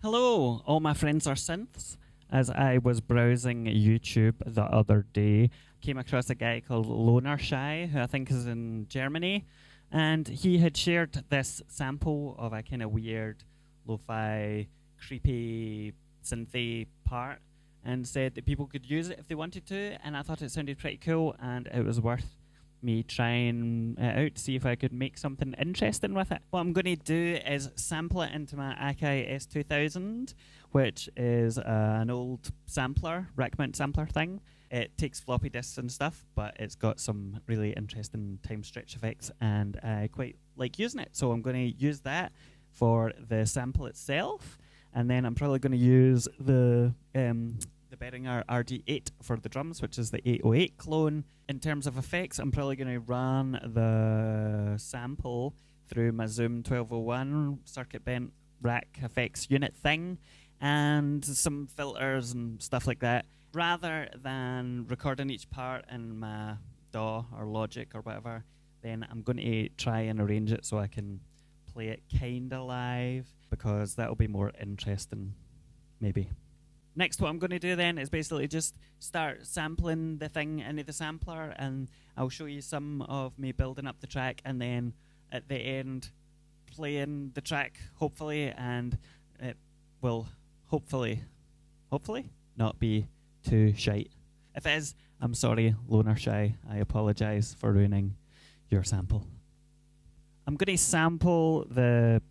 Hello, all my friends are synths. As I was browsing YouTube the other day, came across a guy called Loner Shy, who I think is in Germany, and he had shared this sample of a kind of weird, lo-fi, creepy, synthy part, and said that people could use it if they wanted to, and I thought it sounded pretty cool, and it was worth me trying it out to see if I could make something interesting with it. What I'm going to do is sample it into my Akai S2000, which is an old sampler, rack mount sampler thing. It takes floppy disks and stuff, but it's got some really interesting time stretch effects, and I quite like using it. So I'm going to use that for the sample itself, and then I'm probably going to use the Behringer RD8 for the drums, which is the 808 clone. In terms of effects, I'm probably going to run the sample through my Zoom 1201 circuit bent rack effects unit thing, and some filters and stuff like that, rather than recording each part in my DAW or Logic or whatever. Then I'm going to try and arrange it so I can play it kinda live, because that'll be more interesting, maybe. Next, what I'm going to do then is basically just start sampling the thing into the sampler, and I'll show you some of me building up the track, and then at the end playing the track, hopefully, and it will hopefully not be too shite. If it is, I'm sorry, Loner Shy. I apologise for ruining your sample. I'm going to sample the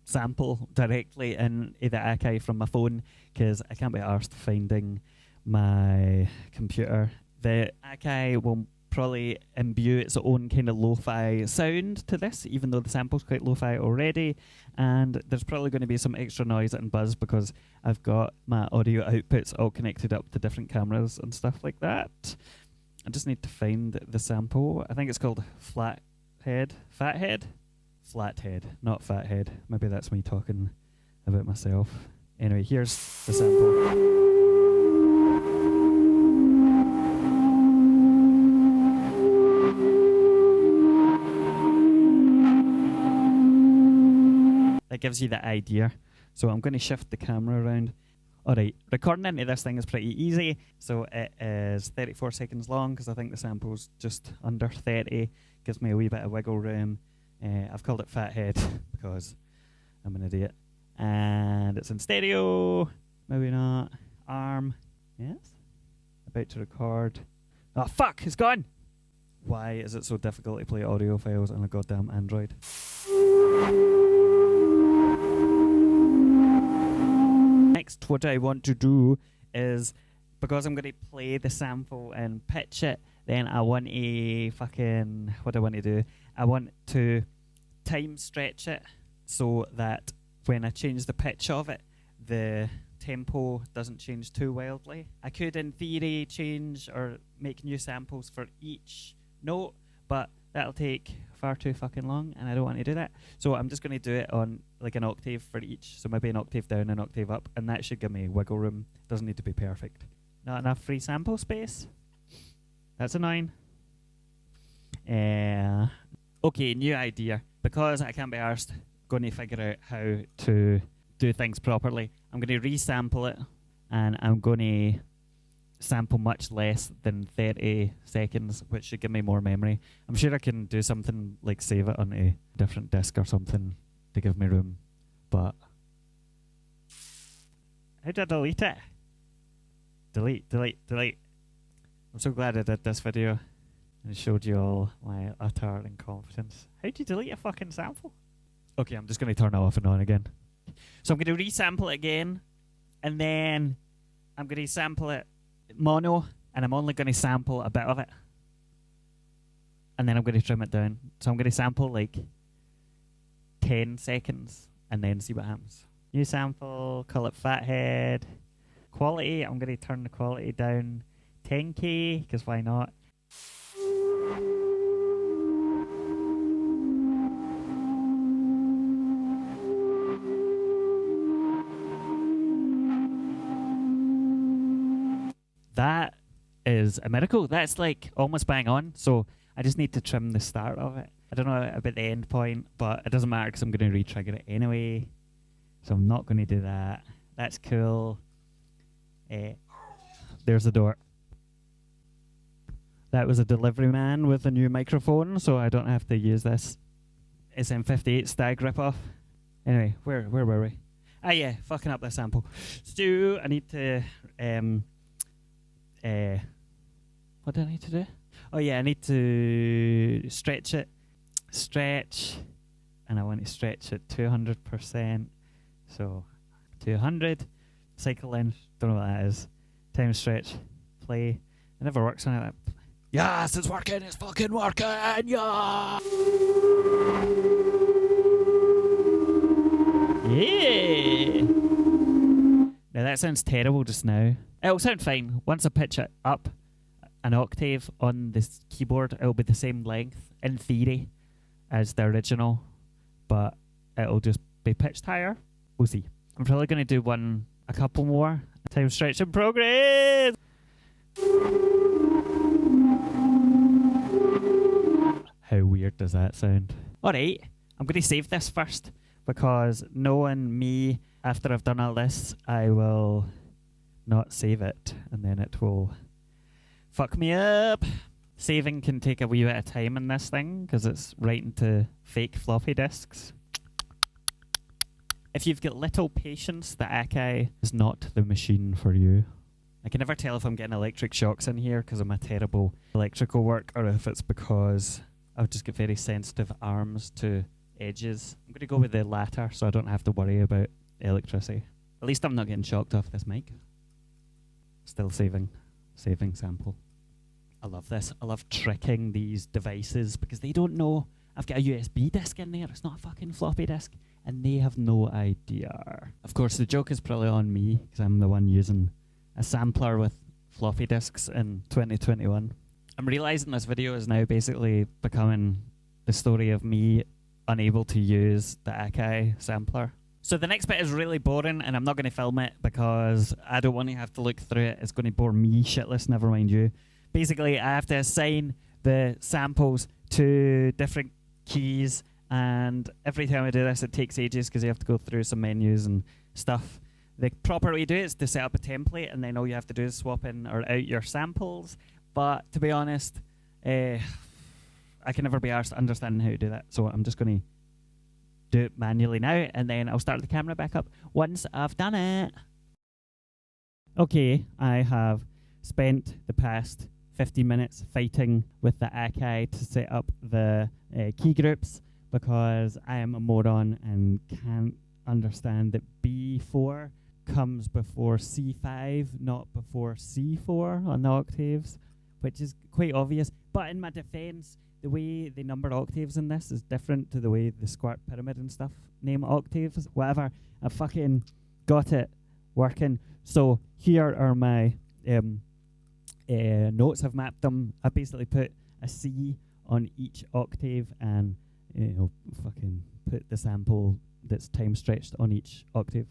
sample directly in the Akai from my phone, because I can't be arsed finding my computer. The Akai will probably imbue its own kind of lo-fi sound to this, even though the sample's quite lo-fi already, and there's probably going to be some extra noise and buzz because I've got my audio outputs all connected up to different cameras and stuff like that. I just need to find the sample. I think it's called Fathead, not Fathead. Maybe that's me talking about myself. Anyway, here's the sample. That gives you the idea. So I'm going to shift the camera around. Alright, recording into this thing is pretty easy. So it is 34 seconds long, because I think the sample's just under 30. Gives me a wee bit of wiggle room. I've called it Fathead because I'm an idiot. And it's in stereo. Maybe not. Arm. Yes. About to record. Oh, fuck! It's gone! Why is it so difficult to play audio files on a goddamn Android? Next, what I want to do is, because I'm going to play the sample and pitch it, then I want to fucking... What do I want to do? I want to time stretch it so that when I change the pitch of it, the tempo doesn't change too wildly. I could, in theory, change or make new samples for each note, but that'll take far too fucking long, and I don't want to do that. So I'm just going to do it on like an octave for each, so maybe an octave down, an octave up, and that should give me wiggle room. Doesn't need to be perfect. Not enough free sample space? That's annoying. Okay, new idea. Because I can't be arsed going to figure out how to do things properly, I'm going to resample it, and I'm going to sample much less than 30 seconds, which should give me more memory. I'm sure I can do something like save it on a different disk or something to give me room, but how do I delete it? Delete. I'm so glad I did this video and showed you all my utter incompetence. How do you delete a fucking sample? Okay, I'm just going to turn it off and on again. So I'm going to resample it again, and then I'm going to sample it mono, and I'm only going to sample a bit of it, and then I'm going to trim it down. So I'm going to sample like 10 seconds and then see what happens. New sample, call it Fathead. Quality, I'm going to turn the quality down 10K, because why not? That is a miracle. That's like almost bang on. So I just need to trim the start of it. I don't know about the end point, but it doesn't matter because I'm going to re-trigger it anyway. So I'm not going to do that. That's cool. There's the door. That was a delivery man with a new microphone, so I don't have to use this SM58 Stag ripoff. Anyway, where were we? Ah yeah, fucking up this sample. Stu, I need to what do I need to do? Oh yeah, I need to stretch it. Stretch, and I want to stretch it 200%. So 200 cycle length, don't know what that is. Time stretch, play. It never works on it. Yes, it's working, it's fucking working, yeah! Yeah! Now that sounds terrible just now. It'll sound fine. Once I pitch it up an octave on this keyboard, it'll be the same length, in theory, as the original, but it'll just be pitched higher. We'll see. I'm probably going to do a couple more. Time stretch in progress! How weird does that sound? Alright, I'm going to save this first, because knowing me, after I've done all this, I will not save it, and then it will fuck me up. Saving can take a wee bit of time in this thing, because it's writing to fake floppy disks. If you've got little patience, the Akai is not the machine for you. I can never tell if I'm getting electric shocks in here because of my terrible electrical work, or if it's because I've just got very sensitive arms to edges. I'm going to go with the latter so I don't have to worry about electricity. At least I'm not getting shocked off this mic. Still saving sample. I love this. I love tricking these devices because they don't know I've got a USB disk in there. It's not a fucking floppy disk. And they have no idea. Of course, the joke is probably on me because I'm the one using a sampler with floppy disks in 2021. I'm realizing this video is now basically becoming the story of me unable to use the Akai sampler. So the next bit is really boring, and I'm not going to film it because I don't want to have to look through it. It's going to bore me shitless, never mind you. Basically, I have to assign the samples to different keys, and every time I do this, it takes ages because you have to go through some menus and stuff. The proper way to do it is to set up a template, and then all you have to do is swap in or out your samples. But to be honest, I can never be arsed understanding how to do that, so I'm just going to do it manually now, and then I'll start the camera back up once I've done it. Okay, I have spent the past 15 minutes fighting with the Akai to set up the key groups because I am a moron and can't understand that B4 comes before C5, not before C4 on the octaves, which is quite obvious. But in my defense, the way they number octaves in this is different to the way the Square Pyramid and stuff name octaves. Whatever, I fucking got it working. So here are my notes. I've mapped them. I basically put a C on each octave and fucking put the sample that's time stretched on each octave,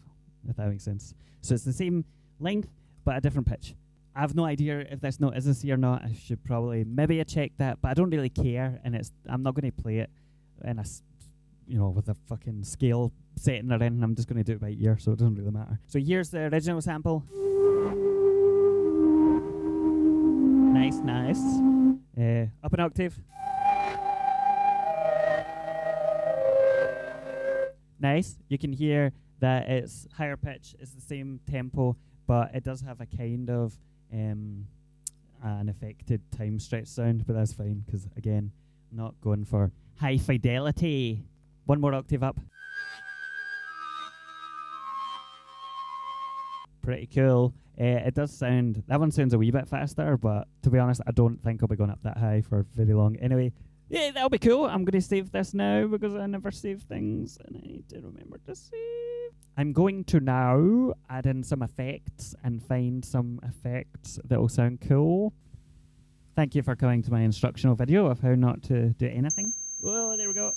if that makes sense. So it's the same length but a different pitch. I have no idea if this note is a C or not. I should probably maybe check that, but I don't really care, and I'm not going to play it in with a fucking scale setting or anything. I'm just going to do it by ear, so it doesn't really matter. So here's the original sample. Nice. Up an octave. Nice. You can hear that it's higher pitch. It's the same tempo, but it does have a kind of an affected time stretch sound, but that's fine because, again, I'm not going for high fidelity. One more octave up. Pretty cool. It does sound, that one sounds a wee bit faster, but to be honest, I don't think I'll be going up that high for very long. Anyway, yeah, that'll be cool. I'm going to save this now because I never save things and I need to remember to save. I'm going to now add in some effects and find some effects that will sound cool. Thank you for coming to my instructional video of how not to do anything. Whoa, there we go.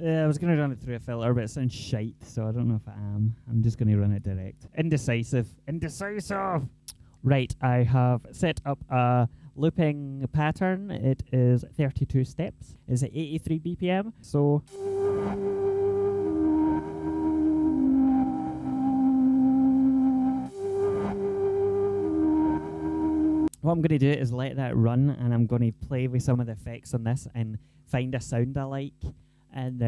I was going to run it through a filter, but it sounds shite, so I don't know if I am. I'm just going to run it direct. Indecisive. Right, I have set up a looping pattern. It is 32 steps. It's at 83 BPM. So what I'm going to do is let that run, and I'm going to play with some of the effects on this and find a sound I like. And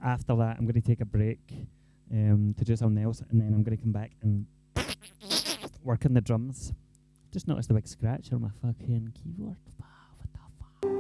after that, I'm going to take a break to do something else, and then I'm going to come back and work on the drums. Just noticed the big scratch on my fucking keyboard. Wow, what the fuck?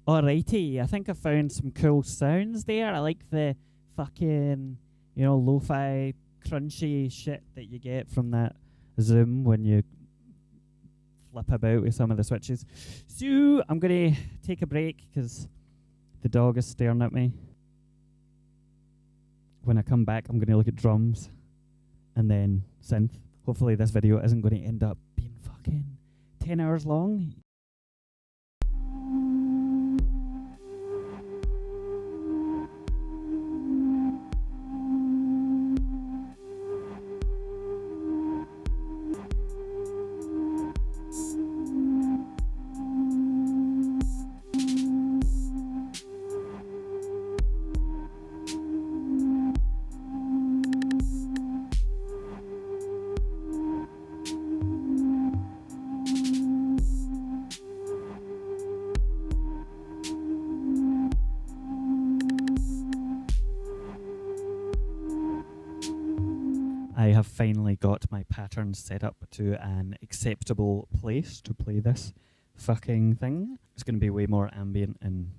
Alrighty, I think I found some cool sounds there. I like the fucking, lo-fi crunchy shit that you get from that Zoom when you flip about with some of the switches. So I'm going to take a break because the dog is staring at me. When I come back, I'm going to look at drums and then synth. Hopefully this video isn't going to end up being fucking 10 hours long. I have finally got my pattern set up to an acceptable place to play this fucking thing. It's going to be way more ambient and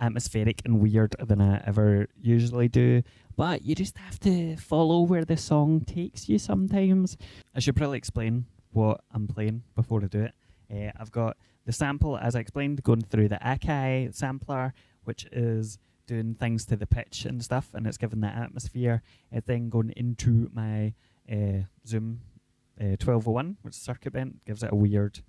atmospheric and weird than I ever usually do, but you just have to follow where the song takes you sometimes. I should probably explain what I'm playing before I do it. I've got the sample, as I explained, going through the Akai sampler, which is doing things to the pitch and stuff, and it's giving that atmosphere. Then going into my Zoom 1201, which is circuit bent, gives it a weird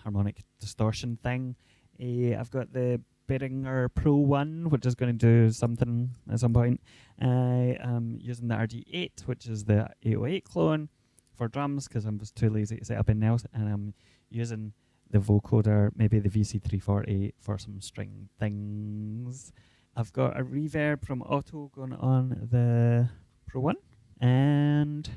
harmonic distortion thing. I've got the Behringer Pro 1, which is going to do something at some point. I am using the RG8, which is the 808 clone for drums, because I was too lazy to set up anything else, and I'm using the vocoder, maybe the VC340 for some string things. I've got a reverb from Auto going on the Pro 1, and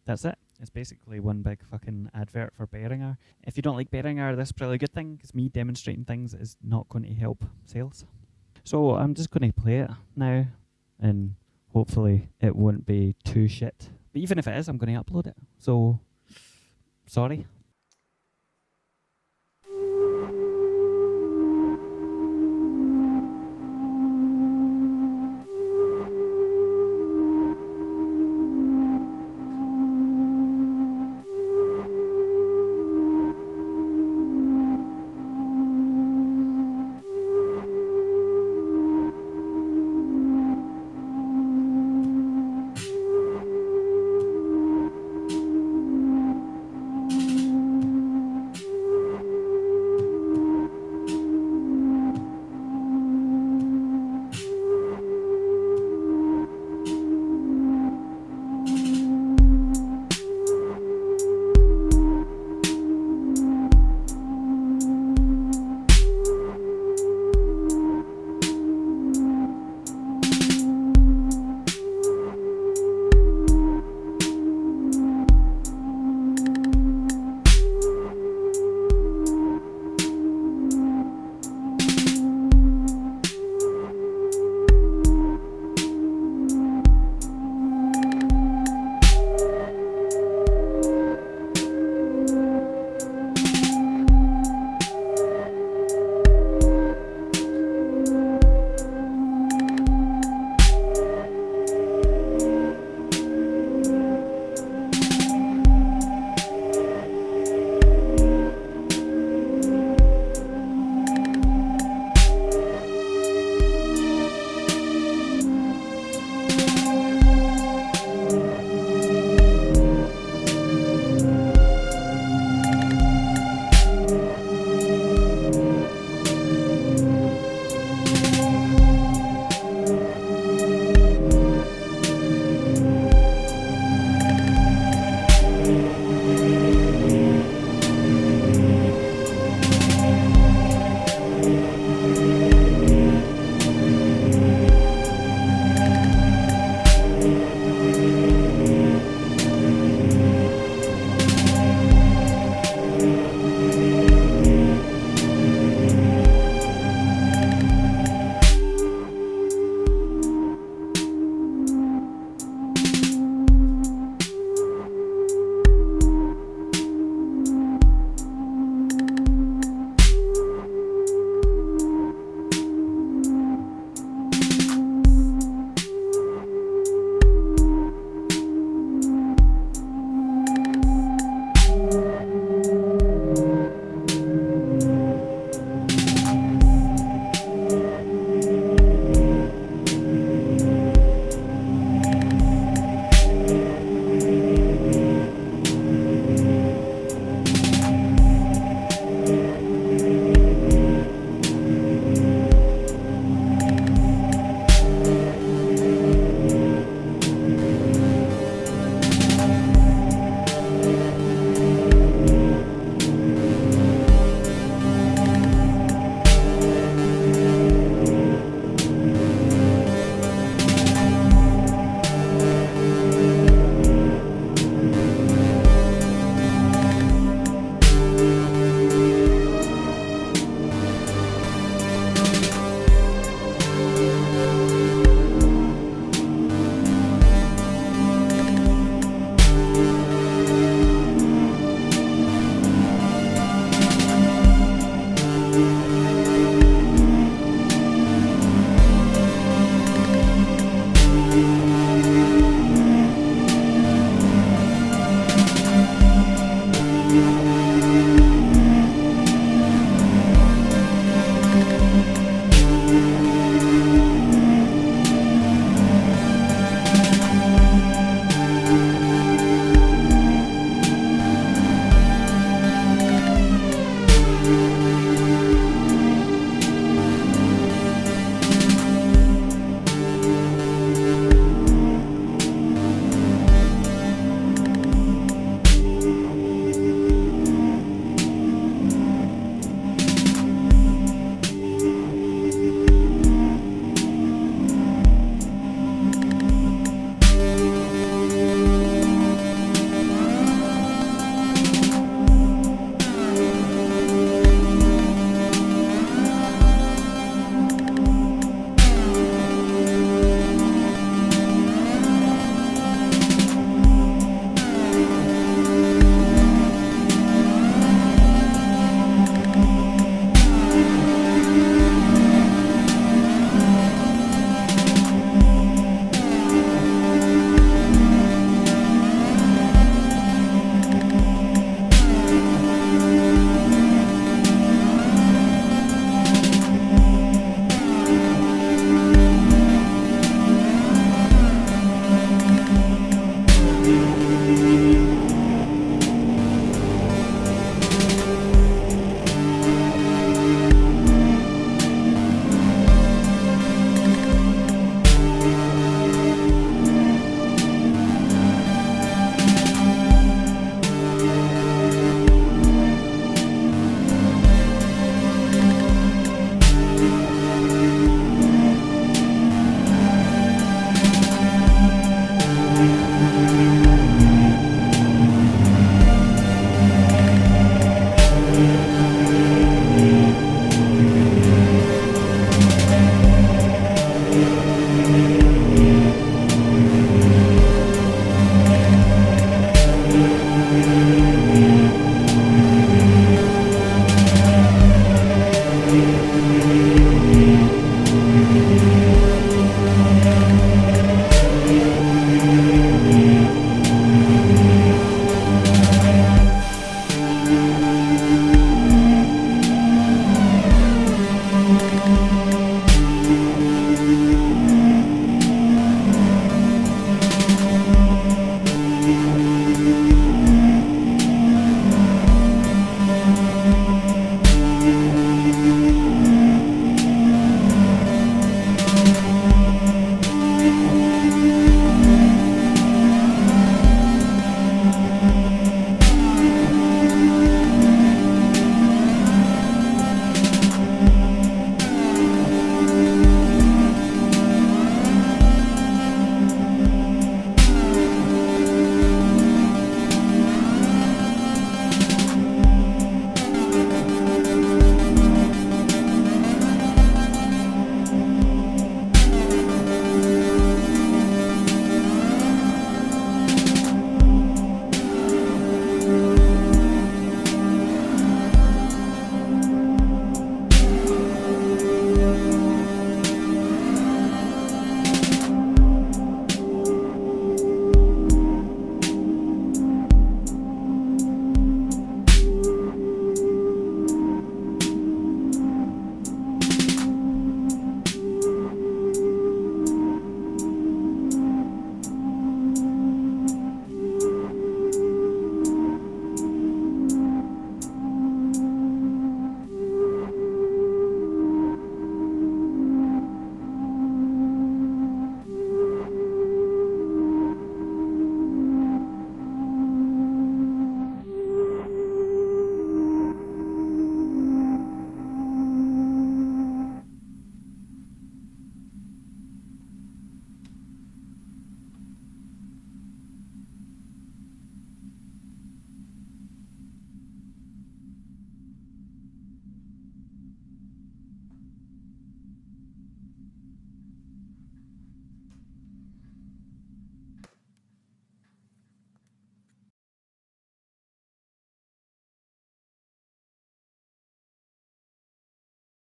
that's it. It's basically one big fucking advert for Behringer. If you don't like Behringer, this is probably a good thing, because me demonstrating things is not going to help sales. So I'm just going to play it now, and hopefully it won't be too shit. But even if it is, I'm going to upload it. So, sorry.